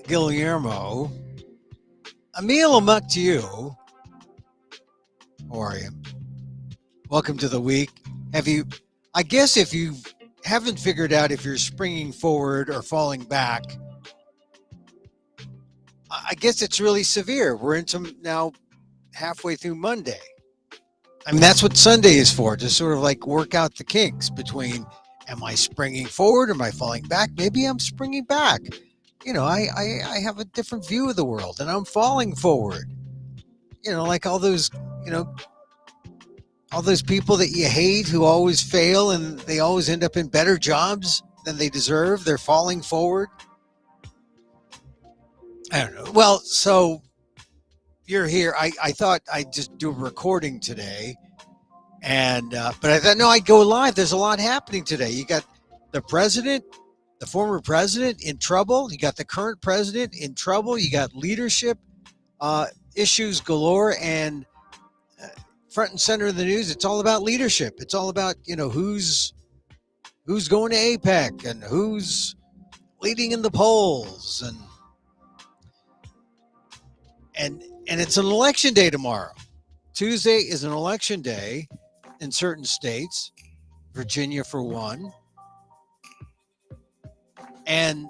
Guillermo. Emil, Amok to you. How are you? Welcome to the week. Have you, I guess if you haven't figured out if you're springing forward or falling back, I guess it's really severe. We're into now halfway through Monday. I mean, that's what Sunday is for, to sort of like work out the kinks between am I springing forward? Am I falling back? Maybe I'm springing back. I have a different view of the world and I'm falling forward. Like you know, all those people that you hate who always fail and they always end up in better jobs than they deserve. They're falling forward. I don't know. Well, so you're here. I thought I'd just do a recording today. But I thought, no, I'd go live. There's a lot happening today. You got the president, the former president in trouble. You got the current president in trouble. You got leadership issues galore, and front and center of the news. It's all about leadership. It's all about who's going to APEC and who's leading in the polls, and it's an election day tomorrow. Tuesday is an election day in certain states, Virginia for one. And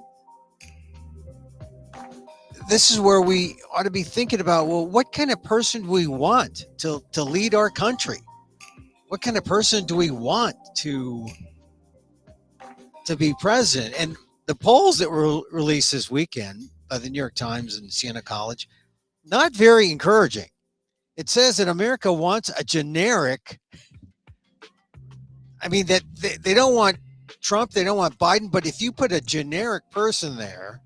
this is where we ought to be thinking about, well, what kind of person do we want to lead our country? What kind of person do we want to be president? And the polls that were released this weekend by the New York Times and Siena College, not very encouraging. It says that America wants a generic, that they don't want Trump, they don't want Biden, but if you put a generic person there,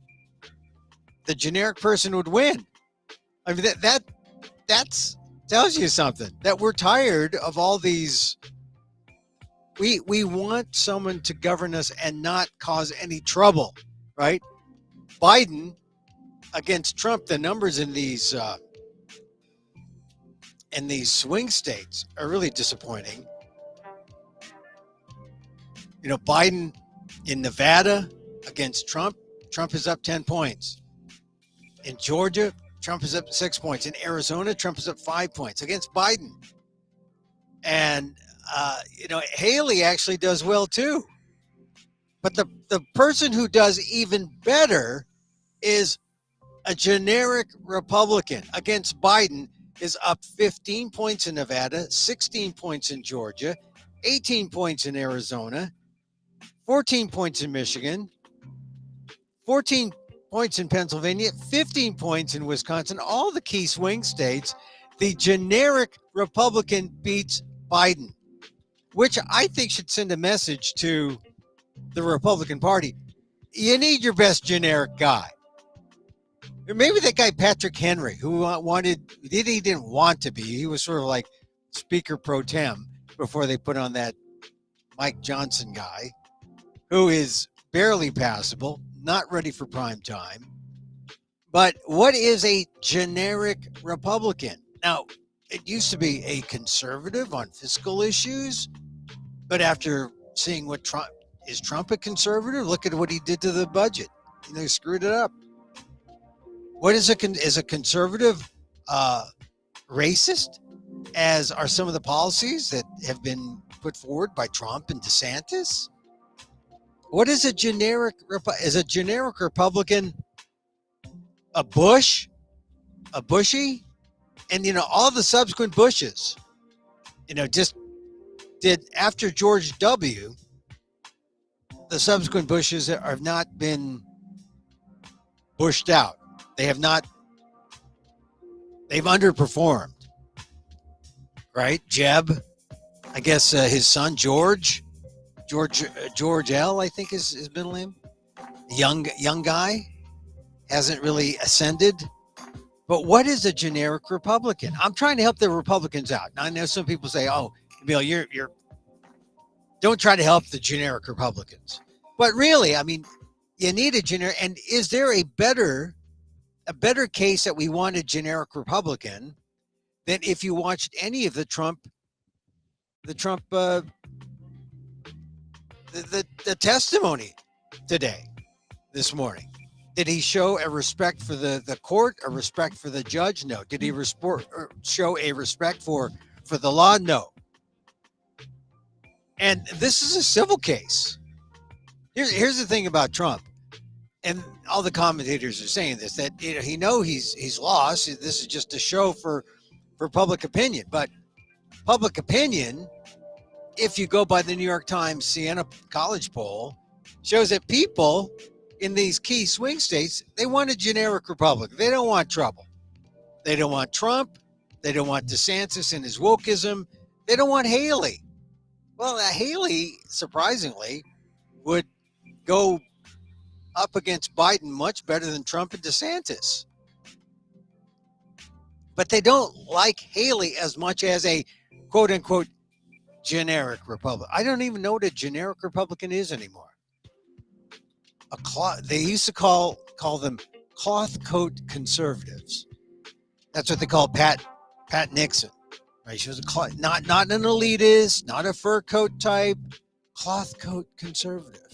the generic person would win. I mean, that's tells you something, that we're tired of all these. We want someone to govern us and not cause any trouble, right? Biden against Trump, the numbers in these swing states are really disappointing. Biden in Nevada against Trump is up 10 points. In Georgia, Trump is up 6 points. In Arizona, Trump is up 5 points against Biden. And, Haley actually does well too. But the person who does even better is a generic Republican against Biden, is up 15 points in Nevada, 16 points in Georgia, 18 points in Arizona, 14 points in Michigan, 14 points in Pennsylvania, 15 points in Wisconsin, all the key swing states. The generic Republican beats Biden, which I think should send a message to the Republican Party. You need your best generic guy. Maybe that guy Patrick Henry, who he didn't want to be. He was sort of like Speaker pro tem before they put on that Mike Johnson guy, who is barely passable, not ready for prime time. But what is a generic Republican? Now, it used to be a conservative on fiscal issues, but after seeing what is Trump a conservative? Look at what he did to the budget. He screwed it up. What is a conservative racist, as are some of the policies that have been put forward by Trump and DeSantis? What is a generic Republican? A Bush, a Bushy, and all the subsequent Bushes, just did after George W. The subsequent Bushes have not been bushed out. They have not. They've underperformed, right? Jeb, I guess his son George L, I think is his middle name. Young guy, hasn't really ascended. But what is a generic Republican? I'm trying to help the Republicans out. Now, I know some people say, "Oh, Emil, you're don't try to help the generic Republicans." But really, you need a generic. And is there a better case that we want a generic Republican than if you watched any of the testimony today, this morning? Did he show a respect for the court, a respect for the judge? No. Did he show a respect for the law? No. And this is a civil case. Here's the thing about Trump, and all the commentators are saying this, that he knows he's lost. This is just a show for public opinion. But public opinion, if you go by the New York Times Siena College poll, shows that people in these key swing states, they want a generic Republican. They don't want trouble. They don't want Trump. They don't want DeSantis and his wokeism. They don't want Haley. Well, Haley, surprisingly, would go up against Biden much better than Trump and DeSantis. But they don't like Haley as much as a quote-unquote generic Republican. I don't even know what a generic Republican is anymore. They used to call them cloth coat conservatives. That's what they called Pat Nixon. Right? She was not an elitist, not a fur coat type, cloth coat conservative.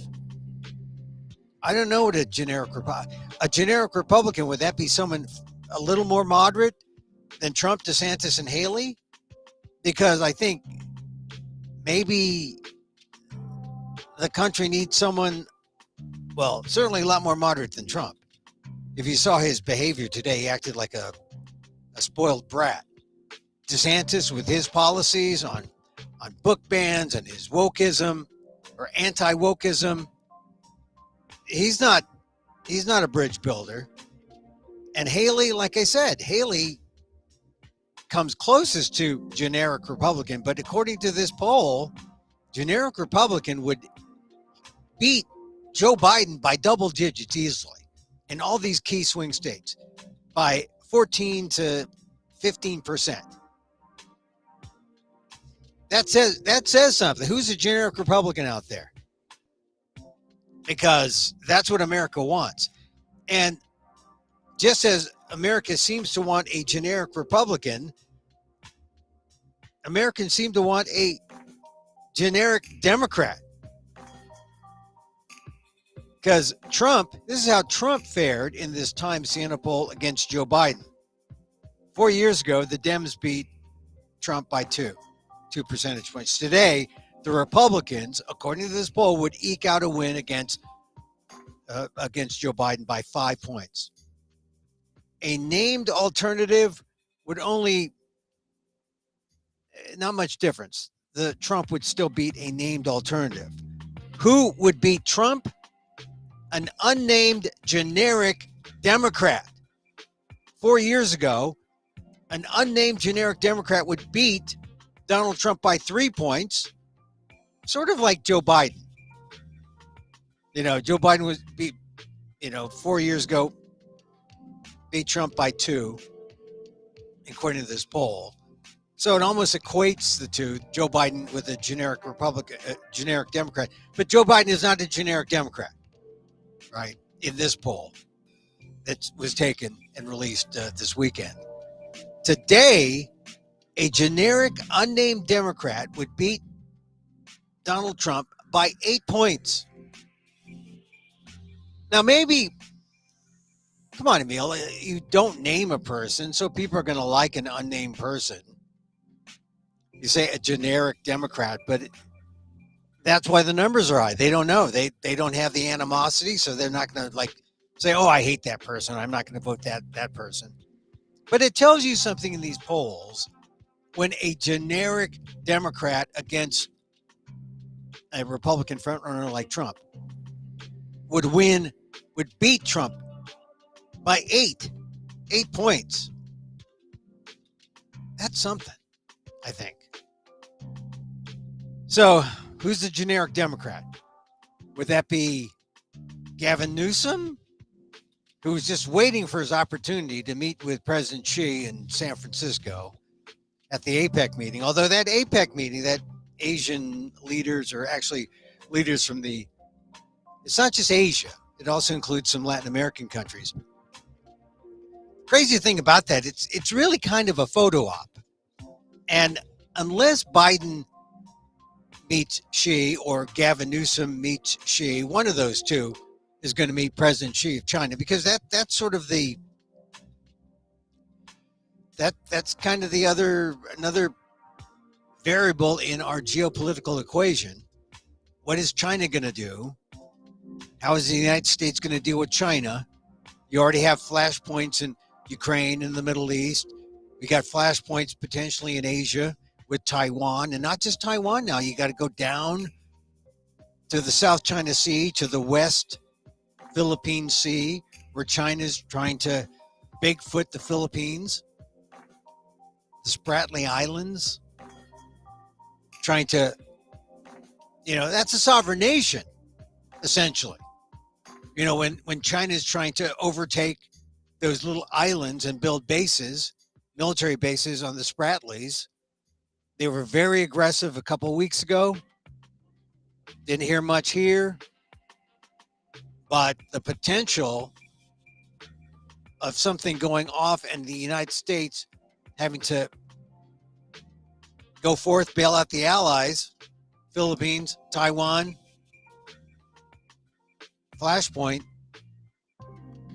I don't know what a generic Republican, would that be someone a little more moderate than Trump, DeSantis, and Haley? Because I think maybe the country needs someone, well, certainly a lot more moderate than Trump. If you saw his behavior today, he acted like a spoiled brat. DeSantis, with his policies on book bans and his wokeism or anti-wokeism, he's not a bridge builder. And Haley, like I said, Haley comes closest to generic Republican, but according to this poll, generic Republican would beat Joe Biden by double digits easily in all these key swing states by 14 to 15%. That says something. Who's a generic Republican out there? Because that's what America wants. And just as America seems to want a generic Republican, Americans seem to want a generic Democrat. Because this is how Trump fared in this Times Siena poll against Joe Biden. 4 years ago, the Dems beat Trump by 2 percentage points. Today, the Republicans, according to this poll, would eke out a win against Joe Biden by 5 points. A named alternative would only, not much difference. The Trump would still beat a named alternative. Who would beat Trump? An unnamed generic Democrat. 4 years ago, an unnamed generic Democrat would beat Donald Trump by 3 points, sort of like Joe Biden. Joe Biden was beat, 4 years ago, beat Trump by 2, according to this poll. So it almost equates the two, Joe Biden with a generic Republican, generic Democrat. But Joe Biden is not a generic Democrat, right, in this poll that was taken and released this weekend. Today, a generic unnamed Democrat would beat Donald Trump by 8 points. Now, maybe, come on, Emil, you don't name a person, so people are going to like an unnamed person. You say a generic Democrat, but that's why the numbers are high. They don't know. They don't have the animosity, so they're not going to say, oh, I hate that person. I'm not going to vote that person. But it tells you something in these polls when a generic Democrat against a Republican frontrunner like Trump would beat Trump by 8 points. That's something, I think. So, who's the generic Democrat? Would that be Gavin Newsom, who's just waiting for his opportunity to meet with President Xi in San Francisco at the APEC meeting? Although that APEC meeting, that Asian leaders, or actually leaders from it's not just Asia, it also includes some Latin American countries. Crazy thing about that, it's really kind of a photo op. And unless Biden meets Xi or Gavin Newsom meets Xi, one of those two, is going to meet President Xi of China, because that's sort of that's kind of another variable in our geopolitical equation. What is China going to do? How is the United States going to deal with China? You already have flashpoints in Ukraine and the Middle East. We got flashpoints potentially in Asia with Taiwan, and not just Taiwan now. You got to go down to the South China Sea, to the West Philippine Sea, where China's trying to Bigfoot the Philippines, the Spratly Islands, trying to, that's a sovereign nation, essentially. When China's trying to overtake those little islands and build bases, military bases on the Spratlys, they were very aggressive a couple of weeks ago. Didn't hear much here, but the potential of something going off and the United States having to go forth, bail out the allies, Philippines, Taiwan, flashpoint,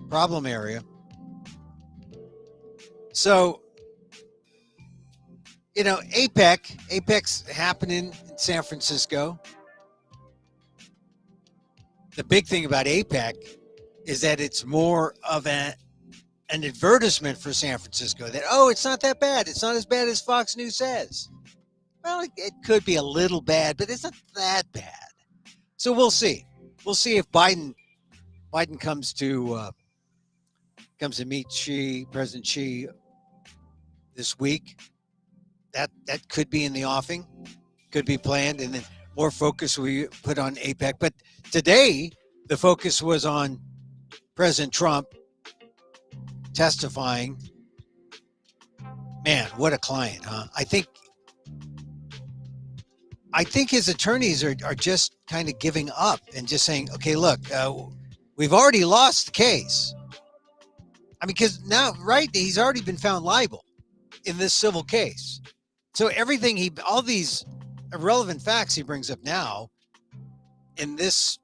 problem area. So, APEC's happening in San Francisco. The big thing about APEC is that it's more of an advertisement for San Francisco, that, it's not that bad. It's not as bad as Fox News says. Well, it could be a little bad, but it's not that bad. So we'll see. We'll see if Biden comes to meet President Xi this week. That could be in the offing, could be planned, and then more focus we put on APEC. But today, the focus was on President Trump testifying. Man, what a client, huh? I think his attorneys are just kind of giving up and just saying, okay, look, we've already lost the case. I mean, because now, right, he's already been found liable in this civil case. So all these irrelevant facts he brings up now in this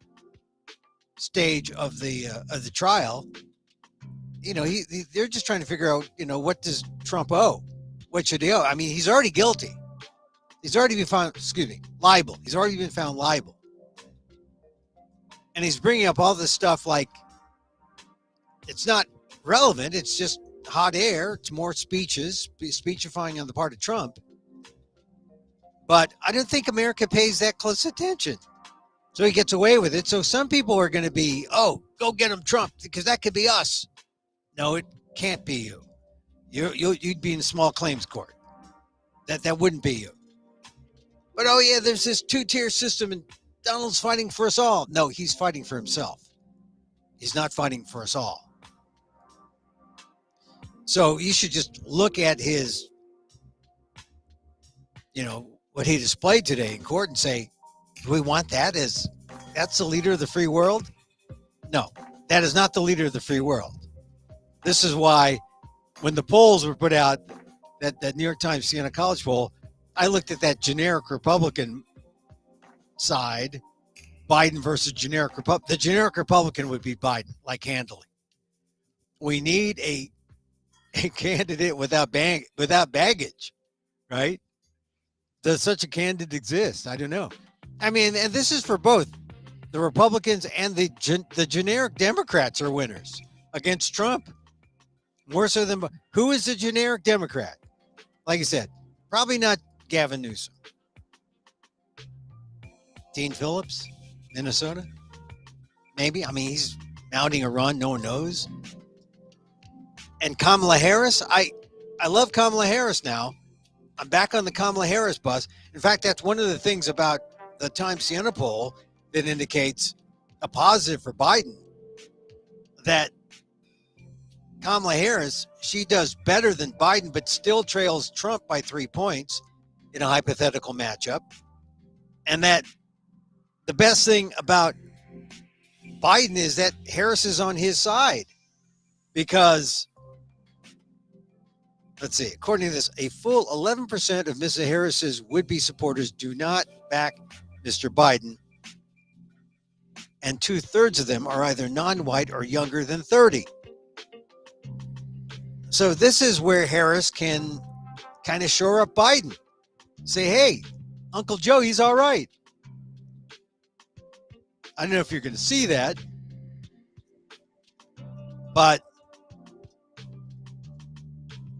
stage of the trial, they're just trying to figure out, what does Trump owe? What should he owe? I mean, he's already guilty. He's already been found, liable. He's already been found liable. And he's bringing up all this stuff like it's not relevant. It's just hot air. It's more speechifying on the part of Trump. But I don't think America pays that close attention. So he gets away with it. So some people are going to be, go get him, Trump, because that could be us. No, it can't be you. You'd be in small claims court. That wouldn't be you. But, there's this two-tier system and Donald's fighting for us all. No, he's fighting for himself. He's not fighting for us all. So you should just look at his, what he displayed today in court and say, do we want that's the leader of the free world? No, that is not the leader of the free world. This is why when the polls were put out, that New York Times Siena College poll, I looked at that generic Republican side, Biden versus generic Republican. The generic Republican would be Biden, like handily. We need a candidate without baggage, right? Does such a candidate exist? I don't know. I mean, and this is for both the Republicans and the generic Democrats are winners against Trump. More so than who is the generic Democrat? Like I said, probably not Gavin Newsom. Dean Phillips, Minnesota? Maybe. I mean, he's mounting a run. No one knows. And Kamala Harris, I love Kamala Harris now. I'm back on the Kamala Harris bus. In fact, that's one of the things about the Times Siena poll that indicates a positive for Biden, that Kamala Harris, she does better than Biden, but still trails Trump by 3 points in a hypothetical matchup. And that the best thing about Biden is that Harris is on his side, because let's see, according to this, a full 11% of Mrs. Harris's would-be supporters do not back Mr. Biden. and 2/3 of them are either non-white or younger than 30. So this is where Harris can kind of shore up Biden. Say, hey, Uncle Joe, he's all right. I don't know if you're going to see that, but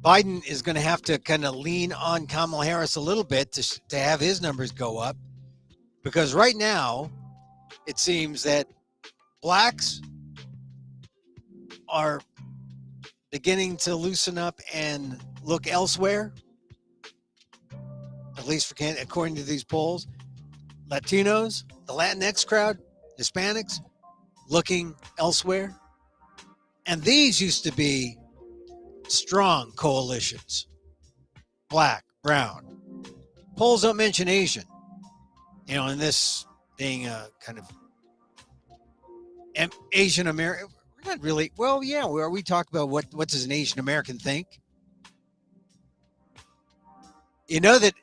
Biden is going to have to kind of lean on Kamala Harris a little bit to have his numbers go up, because right now it seems that blacks are beginning to loosen up and look elsewhere, at least according to these polls. Latinos, the Latinx crowd, Hispanics, looking elsewhere. And these used to be strong coalitions. Black, brown. Polls don't mention Asian. And this being a kind of Asian American, we're not really, well, yeah, where we talk about what does an Asian American think? You know that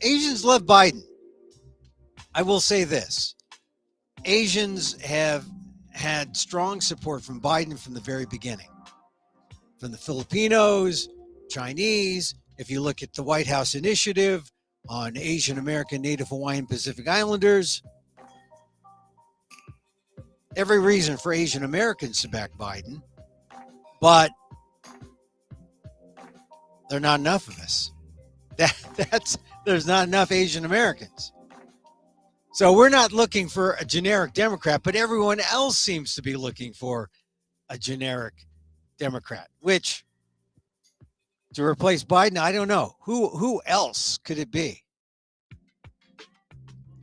Asians love Biden. I will say this. Asians have had strong support from Biden from the very beginning. From the Filipinos, Chinese, if you look at the White House initiative on Asian American, Native Hawaiian, Pacific Islanders, every reason for Asian Americans to back Biden, but there are not enough of us. There's not enough Asian Americans. So we're not looking for a generic Democrat, but everyone else seems to be looking for a generic Democrat, which to replace Biden, I don't know. Who else could it be?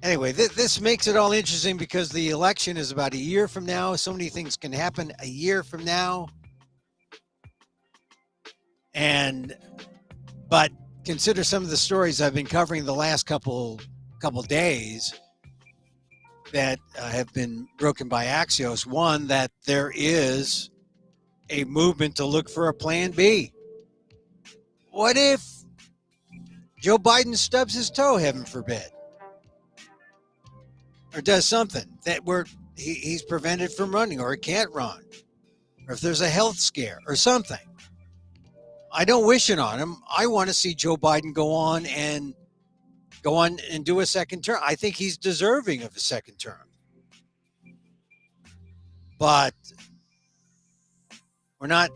Anyway, this makes it all interesting because the election is about a year from now. So many things can happen a year from now. But consider some of the stories I've been covering the last couple days that have been broken by Axios. One, that there is a movement to look for a plan B. What if Joe Biden stubs his toe, heaven forbid, or does something that where he's prevented from running, or he can't run, or if there's a health scare or something? I don't wish it on him. I want to see Joe Biden go on and do a second term. I think he's deserving of a second term. But we're not.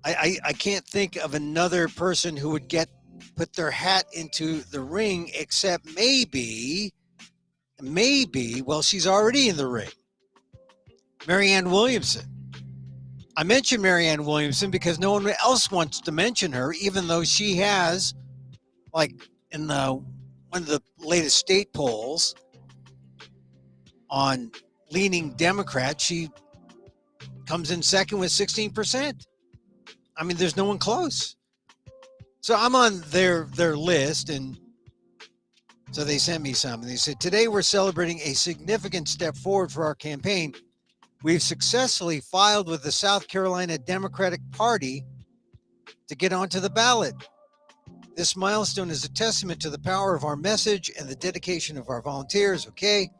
I can't think of another person who would put their hat into the ring, except maybe, well, she's already in the ring. Marianne Williamson. I mentioned Marianne Williamson because no one else wants to mention her, even though she has, like in one of the latest state polls on leaning Democrat, she comes in second with 16%. I mean, there's no one close. So I'm on their list, and so they sent me some. And they said, today we're celebrating a significant step forward for our campaign. We've successfully filed with the South Carolina Democratic Party to get onto the ballot. This milestone is a testament to the power of our message and the dedication of our volunteers. Okay.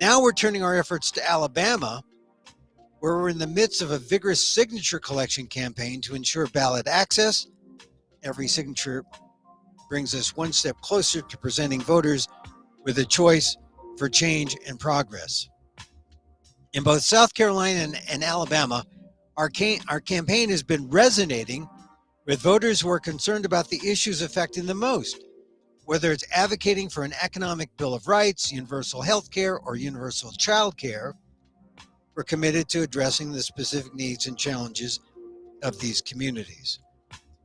Now we're turning our efforts to Alabama, where we're in the midst of a vigorous signature collection campaign to ensure ballot access. Every signature brings us one step closer to presenting voters with a choice for change and progress. In both South Carolina and Alabama, our campaign has been resonating with voters who are concerned about the issues affecting them most. Whether it's advocating for an economic bill of rights, universal health care, or universal child care, we're committed to addressing the specific needs and challenges of these communities.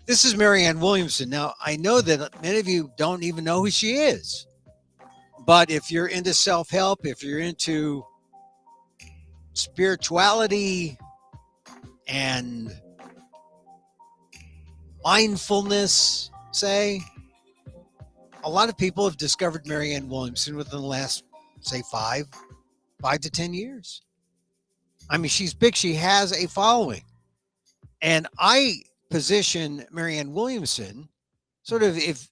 This is Marianne Williamson. Now, I know that many of you don't even know who she is. But if you're into self-help, if you're into spirituality and mindfulness, say, a lot of people have discovered Marianne Williamson within the last, say, 5 to 10 years. I mean, she's big. She has a following. And I position Marianne Williamson sort of, if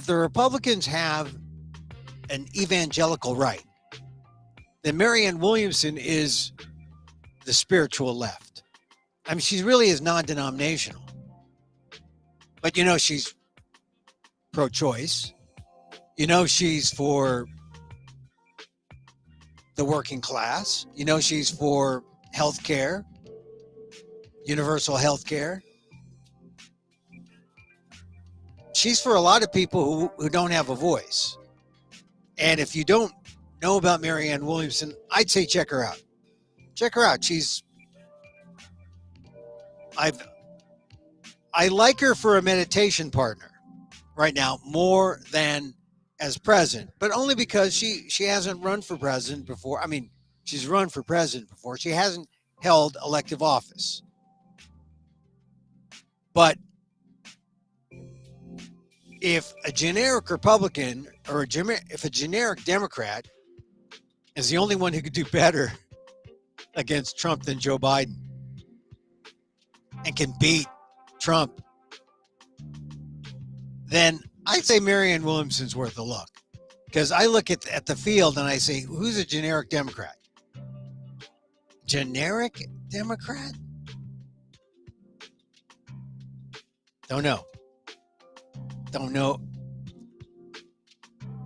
the Republicans have an evangelical right, then Marianne Williamson is the spiritual left. I mean, she really is non-denominational. But she's pro-choice. She's for the working class. She's for health care, universal health care. She's for a lot of people who don't have a voice. And if you don't know about Marianne Williamson, I'd say check her out. Check her out. I like her for a meditation partner right now more than as president, but only because she hasn't run for president before. I mean, she's run for president before. She hasn't held elective office. But if a generic Republican or if a generic Democrat is the only one who could do better against Trump than Joe Biden and can beat Trump, then I'd say Marianne Williamson's worth a look. Because I look at the field and I say, who's a generic Democrat? Generic Democrat? Don't know.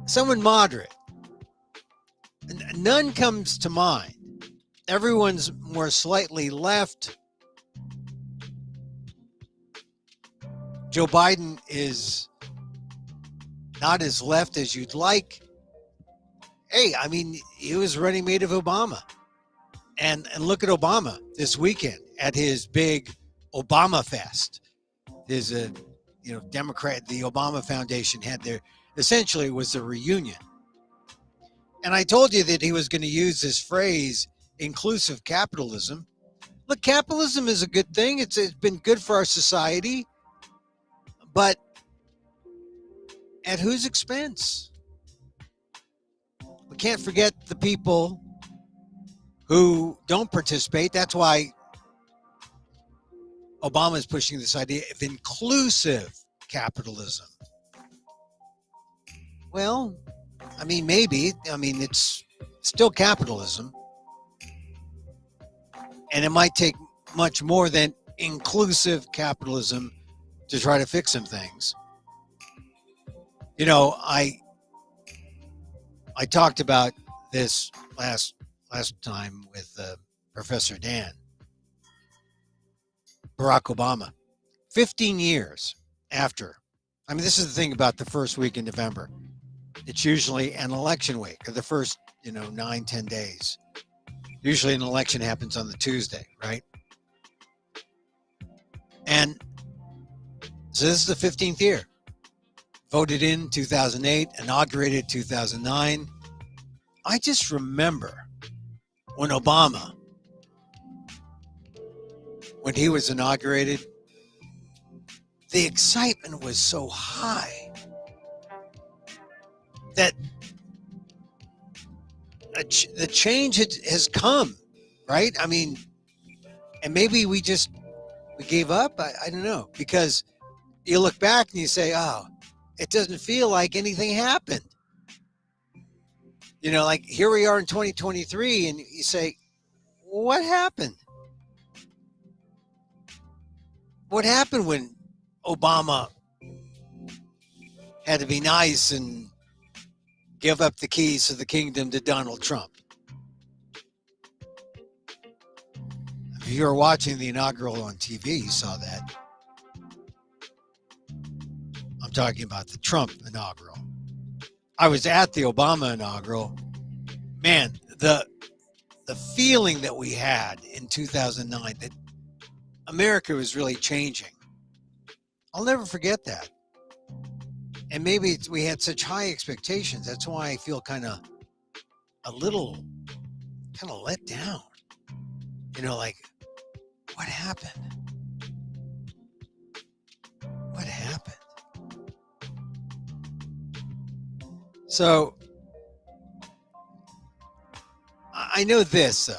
Someone moderate. None comes to mind. Everyone's more slightly left. Joe Biden is not as left as you'd like. Hey, I mean, he was running mate of Obama. And look at Obama this weekend at his big Obama Fest. His, Democrat, the Obama Foundation had their, essentially was a reunion. And I told you that he was going to use this phrase, inclusive capitalism. Look, capitalism is a good thing. It's been good for our society. But at whose expense? We can't forget the people who don't participate. That's why Obama is pushing this idea of inclusive capitalism. Well, I mean, maybe. I mean, it's still capitalism. And it might take much more than inclusive capitalism to try to fix some things. I talked about this last time with Professor Dan. Barack Obama, 15 years after. I mean, this is the thing about the first week in November. It's usually an election week, or the first, 9-10 days. Usually an election happens on the Tuesday, right? And so this is the 15th year. Voted in 2008, inaugurated 2009. I just remember when Obama, when he was inaugurated, the excitement was so high that the change has come, right? I mean, and maybe we gave up. I don't know, because you look back and you say, oh, it doesn't feel like anything happened. Like here we are in 2023 and you say, what happened? What happened when Obama had to be nice and give up the keys to the kingdom to Donald Trump? If you were watching the inaugural on TV, you saw that. I'm talking about the Trump inaugural. I was at the Obama inaugural. Man, the feeling that we had in 2009 that America was really changing. I'll never forget that. And maybe we had such high expectations. That's why I feel kind of let down. Like, what happened? What happened? So, I know this, though.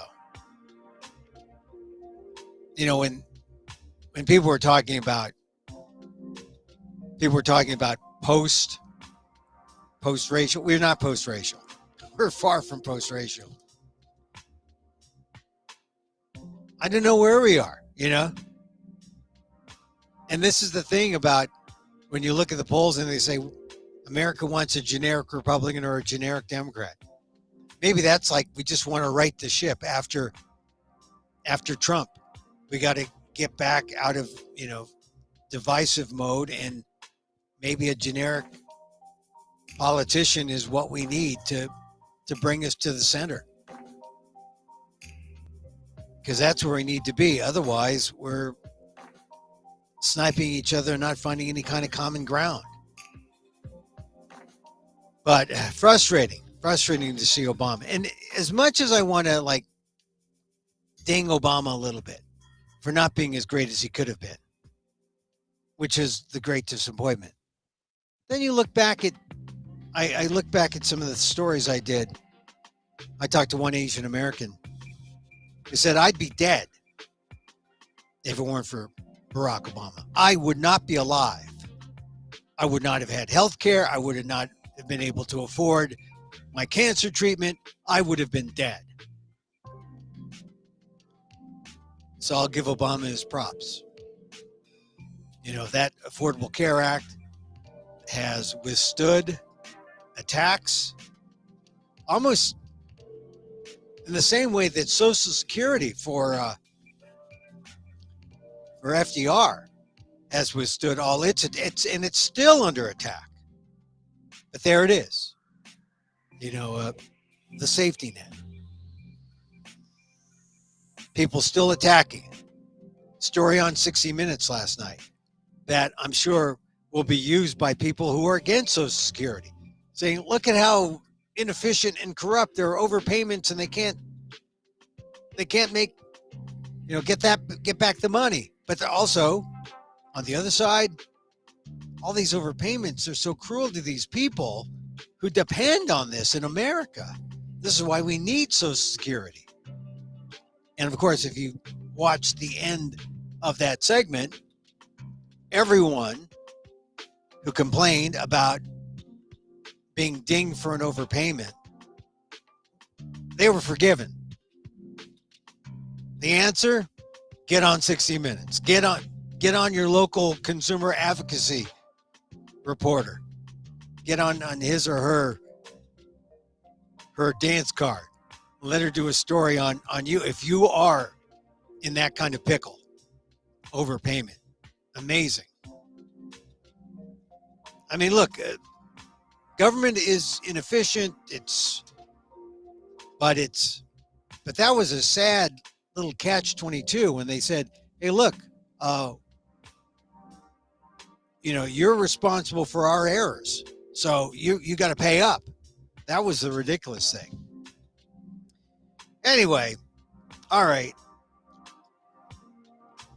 When people were talking about post post-racial. We're not post-racial. We're far from post-racial. I don't know where we are, you know? And this is the thing about when you look at the polls and they say America wants a generic Republican or a generic Democrat. Maybe that's like we just want to right the ship after Trump. We got to get back out of, divisive mode, and maybe a generic politician is what we need to bring us to the center. Because that's where we need to be. Otherwise, we're sniping each other and not finding any kind of common ground. But frustrating to see Obama. And as much as I want to ding Obama a little bit for not being as great as he could have been, which is the great disappointment. Then you look back at, I look back at some of the stories I did. I talked to one Asian American who said, I'd be dead if it weren't for Barack Obama. I would not be alive. I would not have had health care. I would not have been able to afford my cancer treatment. I would have been dead. So I'll give Obama his props. That Affordable Care Act has withstood attacks almost in the same way that Social Security for FDR has withstood all its still under attack. But there it is. The safety net. People still attacking it. Story on 60 Minutes last night that I'm sure will be used by people who are against Social Security, saying, look at how inefficient and corrupt there are overpayments, and they can't make, get back the money. But they're also, on the other side, all these overpayments are so cruel to these people who depend on this in America. This is why we need Social Security. And of course, if you watch the end of that segment, everyone who complained about being dinged for an overpayment, they were forgiven. The answer? Get on 60 Minutes. Get on your local consumer advocacy reporter. Get on his or her dance card. Let her do a story on you if you are in that kind of pickle. Overpayment. Amazing. I mean, look, government is inefficient. But that was a sad little catch-22 when they said, hey, look, you're responsible for our errors. So you got to pay up. That was the ridiculous thing. Anyway, all right.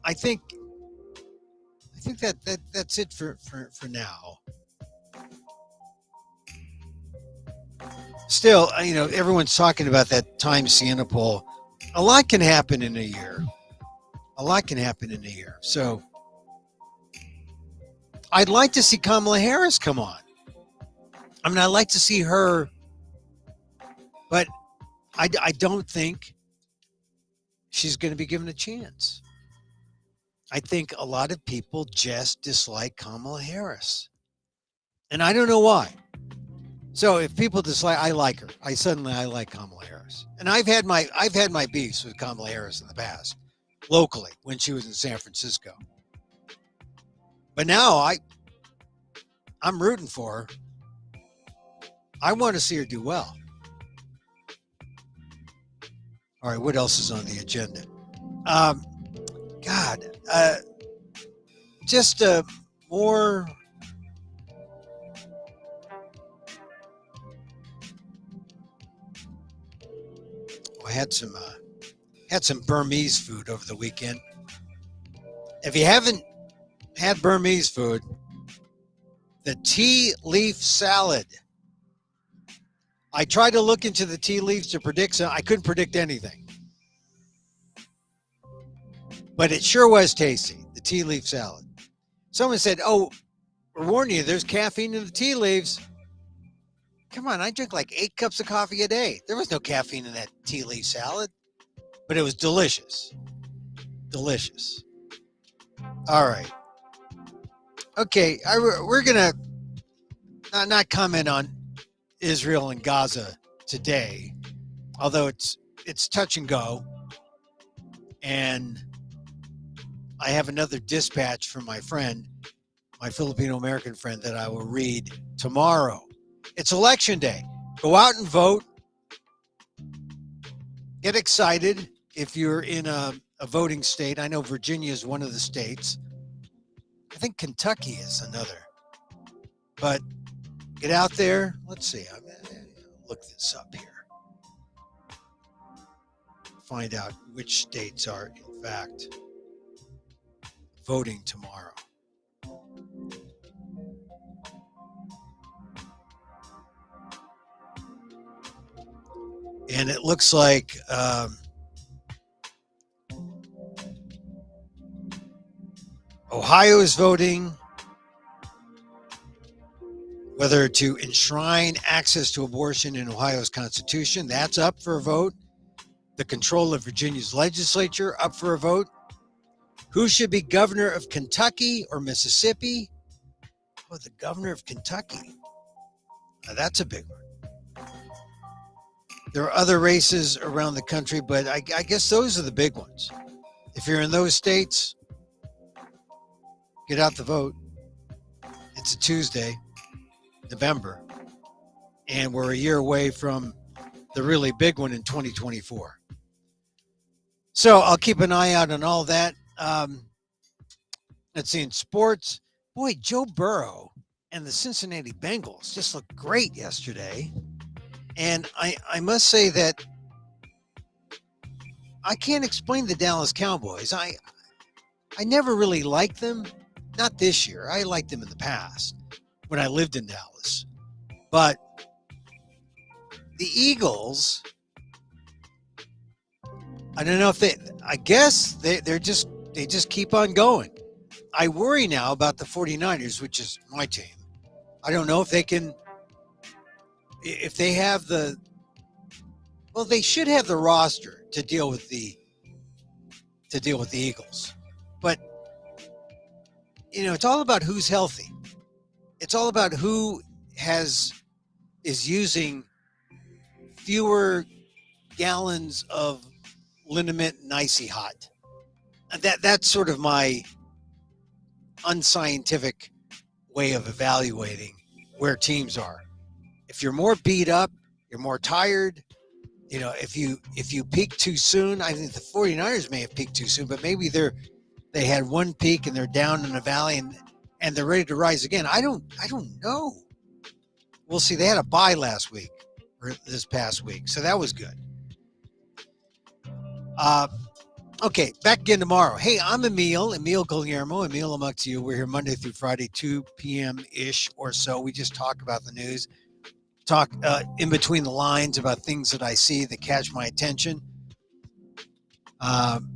I think that's it for now. Still, everyone's talking about that Times Siena poll. A lot can happen in a year. So I'd like to see Kamala Harris come on. I mean, I'd like to see her, but I don't think she's going to be given a chance. I think a lot of people just dislike Kamala Harris. And I don't know why. So if people dislike, I like her. I like Kamala Harris. And I've had my beefs with Kamala Harris in the past, locally, when she was in San Francisco. But now I'm rooting for her. I want to see her do well. All right, what else is on the agenda? Just more. I had some Burmese food over the weekend. If you haven't had Burmese food, the tea leaf salad. I tried to look into the tea leaves to predict some. I couldn't predict anything. But it sure was tasty, the tea leaf salad. Someone said, oh, we're warning you, there's caffeine in the tea leaves. Come on, I drink like 8 cups of coffee a day. There was no caffeine in that tea leaf salad, but it was delicious. Delicious. All right. Okay, we're going to not comment on Israel and Gaza today, although it's touch and go. And I have another dispatch from my friend, my Filipino-American friend, that I will read tomorrow. It's election day. Go out and vote. Get excited if you're in a voting state. I know Virginia is one of the states. I think Kentucky is another. But get out there. Let's see. I'm going to look this up here. Find out which states are, in fact, voting tomorrow. And it looks like Ohio is voting whether to enshrine access to abortion in Ohio's Constitution. That's up for a vote. The control of Virginia's legislature, up for a vote. Who should be governor of Kentucky or Mississippi? Oh, the governor of Kentucky. Now, that's a big one. There are other races around the country, but I guess those are the big ones. If you're in those states, get out the vote. It's a Tuesday, November, and we're a year away from the really big one in 2024. So I'll keep an eye out on all that. Let's see, in sports, boy, Joe Burrow and the Cincinnati Bengals just looked great yesterday. And I must say that I can't explain the Dallas Cowboys. I never really liked them. Not this year. I liked them in the past when I lived in Dallas. But the Eagles, I don't know if I guess they just keep on going. I worry now about the 49ers, which is my team. I don't know if they can, if they have they should have the roster to deal with the Eagles. But it's all about who's healthy. It's all about who is using fewer gallons of liniment and icy hot. That's sort of my unscientific way of evaluating where teams are. If you're more beat up, you're more tired. If you peak too soon, I think the 49ers may have peaked too soon, but maybe they had one peak and they're down in the valley and they're ready to rise again. I don't know. We'll see. They had a bye last week or this past week, so that was good. Okay, back again tomorrow. Hey, I'm Emil Guillermo, Emil Amok to you. We're here Monday through Friday, 2 p.m.-ish or so. We just talk about the news, talk in between the lines about things that I see that catch my attention. And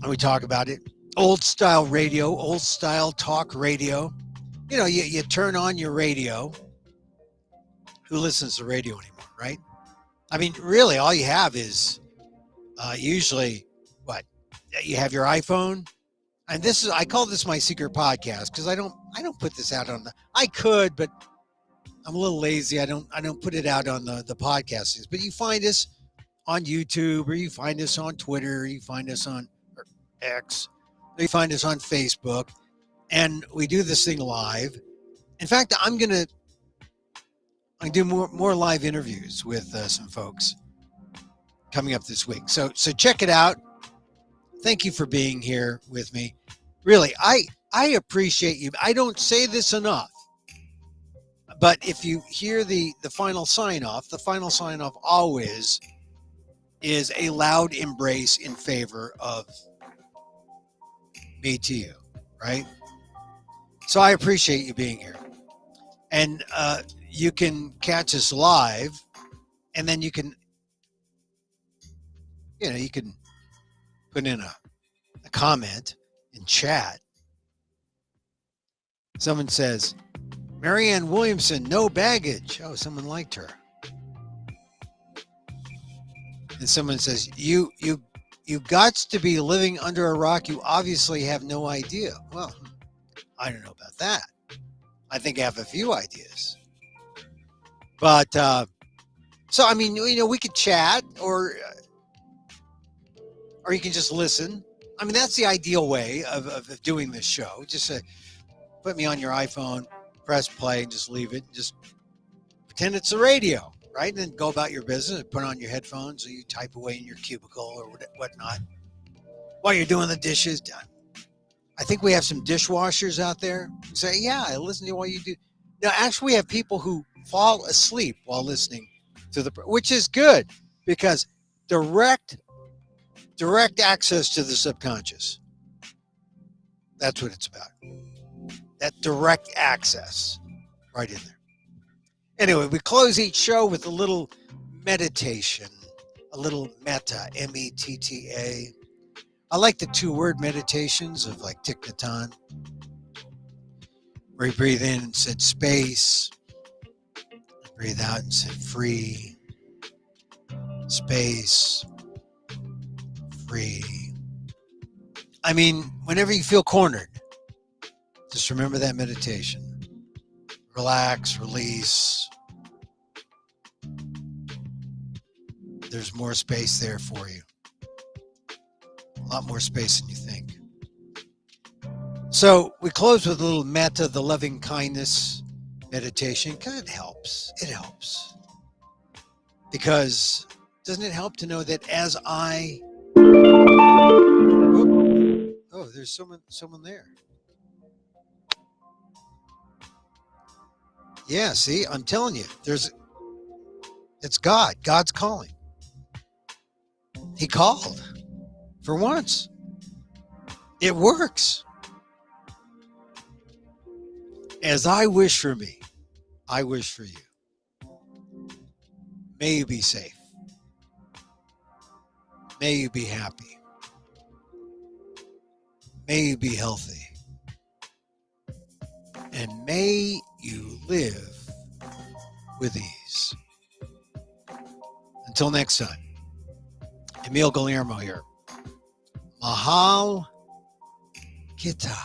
we talk about it. Old style radio, old style talk radio. You turn on your radio. Who listens to radio anymore, right? I mean, really, all you have is usually what? You have your iPhone, and I call this my secret podcast because I don't put this out on I could, but I'm a little lazy. I don't put it out on the podcastings. But you find us on YouTube, or you find us on Twitter, or you find us on X, or you find us on Facebook, and we do this thing live. In fact, I'm gonna do more live interviews with some folks coming up this week. So check it out. Thank you for being here with me. Really, I appreciate you. I don't say this enough, but if you hear the final sign off, the final sign off always is a loud embrace in favor of me to you, right? So I appreciate you being here. And you can catch us live, and then you can put in a comment in chat. Someone says, Marianne Williamson, no baggage. Oh, someone liked her. And someone says, you gots to be living under a rock. You obviously have no idea. Well, I don't know about that. I think I have a few ideas. But, so, I mean, we could chat or you can just listen. I mean, that's the ideal way of doing this show. Just put me on your iPhone, press play, and just leave it. Just pretend it's the radio, right? And then go about your business and put on your headphones or you type away in your cubicle or whatnot while you're doing the dishes. I think we have some dishwashers out there who say, yeah, I listen to you while you do. Now, actually, we have people who fall asleep while listening to which is good because direct access to the subconscious. That's what it's about. That direct access right in there. Anyway, we close each show with a little meditation, a little metta, M-E-T-T-A. I like the 2-word meditations of like Thich Nhat Hanh, where you breathe in and said space, breathe out and said free, space, free. I mean, whenever you feel cornered, just remember that meditation. Relax, release. There's more space there for you. A lot more space than you think. So we close with a little metta, the loving kindness meditation, because it helps. It helps. Because doesn't it help to know that as I... Oh, there's someone there. Yeah, see, I'm telling you, it's God. God's calling. He called for once. It works. As I wish for me, I wish for you. May you be safe. May you be happy. May you be healthy. And may you live with ease. Until next time, Emil Guillermo here. Mahal Kita.